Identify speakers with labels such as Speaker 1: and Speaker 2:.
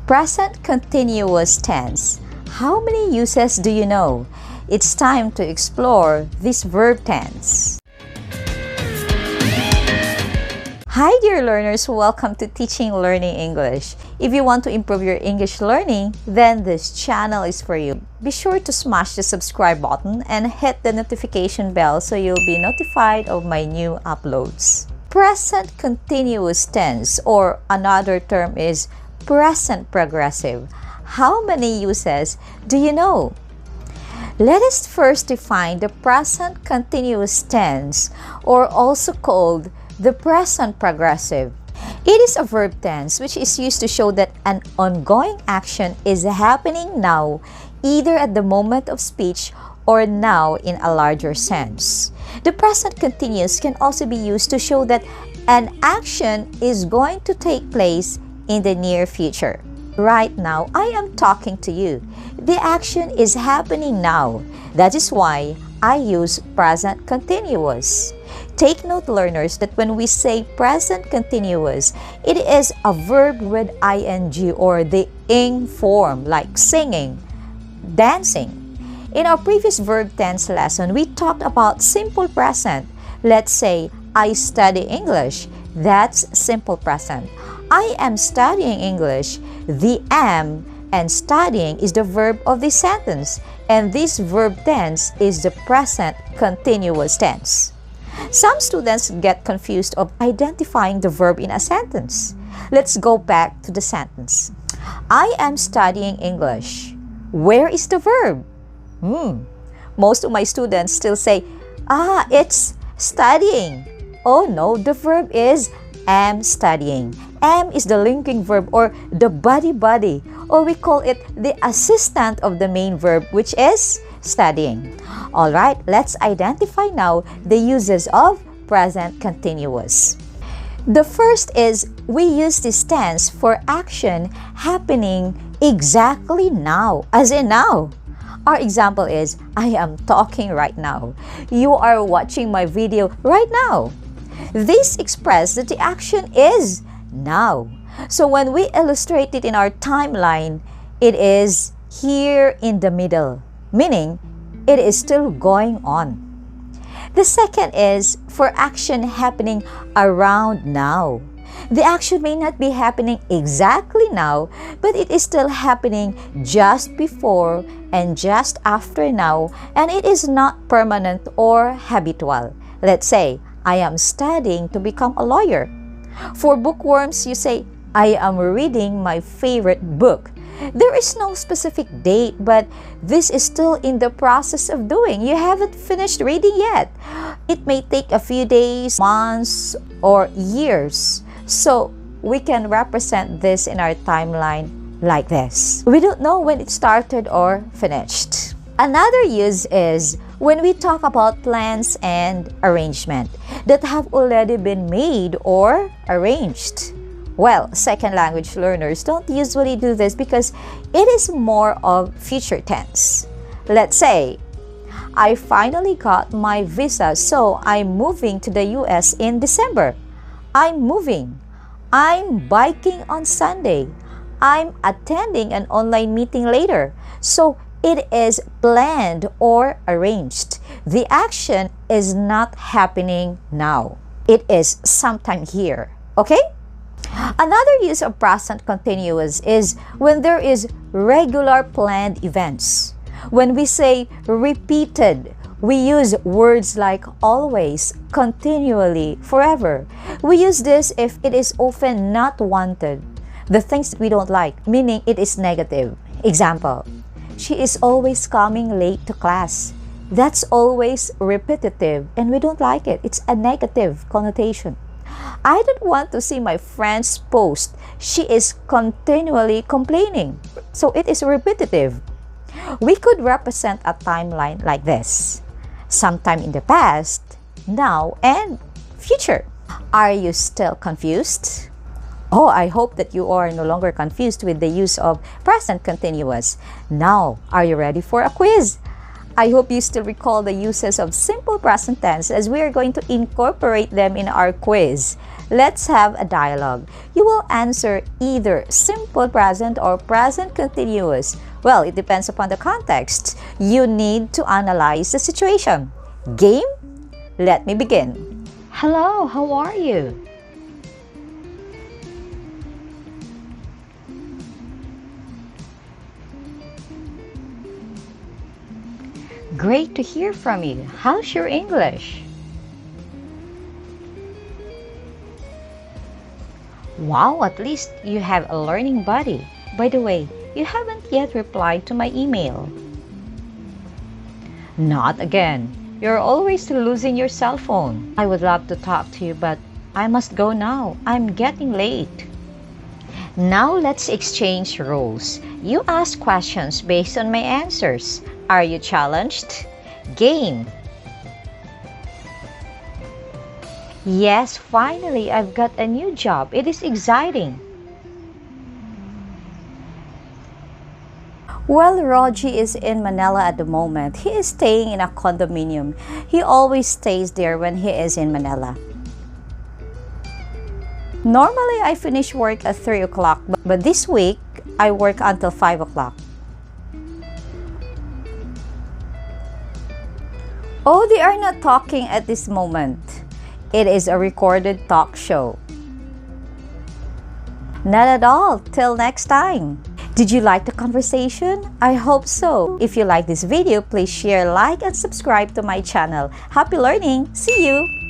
Speaker 1: Present continuous tense. How many uses do you know? It's time to explore this verb tense. Hi dear learners, welcome to Teaching Learning English. If you want to improve your English learning, then this channel is for you. Be sure to smash the subscribe button and hit the notification bell so you'll be notified of my new uploads. Present continuous tense, or another term is present progressive. How many uses do you know? Let us first define the present continuous tense, or also called the present progressive. It is a verb tense which is used to show that an ongoing action is happening now, either at the moment of speech or now in a larger sense. The present continuous can also be used to show that an action is going to take place in the near future. Right now, I am talking to you. The action is happening now. That is why I use present continuous. Take note, learners, that when we say present continuous, it is a verb with ing or the ing form, like singing, dancing. In our previous verb tense lesson, we talked about simple present. Let's say, I study English. That's simple present. I am studying English. The am and studying is the verb of this sentence, and this verb tense is the present continuous tense. Some students get confused of identifying the verb in a sentence. Let's go back to the sentence. I am studying English. Where is the verb? Most of my students still say, it's studying. Oh no, the verb is am studying. Am is the linking verb or the body, or we call it the assistant of the main verb, which is studying. Alright, let's identify now the uses of present continuous. The first is we use this tense for action happening exactly now, as in now. Our example is, I am talking right now. You are watching my video right now. This expresses that the action is now. So when we illustrate it in our timeline, it is here in the middle, meaning it is still going on. The second is for action happening around now. The action may not be happening exactly now, but it is still happening just before and just after now, and it is not permanent or habitual. Let's say, I am studying to become a lawyer. For bookworms, you say, I am reading my favorite book. There is no specific date, but this is still in the process of doing. You haven't finished reading yet. It may take a few days, months, or years. So we can represent this in our timeline like this. We don't know when it started or finished. Another use is when we talk about plans and arrangement that have already been made or arranged. Well, second language learners don't usually do this because it is more of future tense. Let's say, I finally got my visa, so I'm moving to the US in December. I'm moving. I'm biking on Sunday. I'm attending an online meeting later. So it is planned or arranged. The action is not happening now. It is sometime here. Okay? Another use of present continuous is when there is regular planned events. When we say repeated, we use words like always, continually, forever. We use this if it is often not wanted, the things that we don't like, meaning it is negative. Example, she is always coming late to class. That's always repetitive and we don't like it. It's a negative connotation. I don't want to see my friend's post. She is continually complaining. So it is repetitive. We could represent a timeline like this. Sometime in the past, now, and future. Are you still confused? Oh, I hope that you are no longer confused with the use of present continuous. Now, are you ready for a quiz? I hope you still recall the uses of simple present tense as we are going to incorporate them in our quiz. Let's have a dialogue. You will answer either simple present or present continuous. Well, it depends upon the context. You need to analyze the situation. Game? Let me begin. Hello, how are you? Great to hear from you. How's your English? Wow, at least you have a learning buddy. By the way, you haven't yet replied to my email. Not again. You're always losing your cell phone. I would love to talk to you, but I must go now. I'm getting late. Now let's exchange roles. You ask questions based on my answers. Are you challenged? Game. Yes, finally, I've got a new job. It is exciting. Well, Roji is in Manila at the moment. He is staying in a condominium. He always stays there when he is in Manila. Normally, I finish work at 3 o'clock, but this week, I work until 5 o'clock. Oh, they are not talking at this moment. It is a recorded talk show. Not at all. Till next time. Did you like the conversation? I hope so. If you like this video, please share, like, and subscribe to my channel. Happy learning! See you!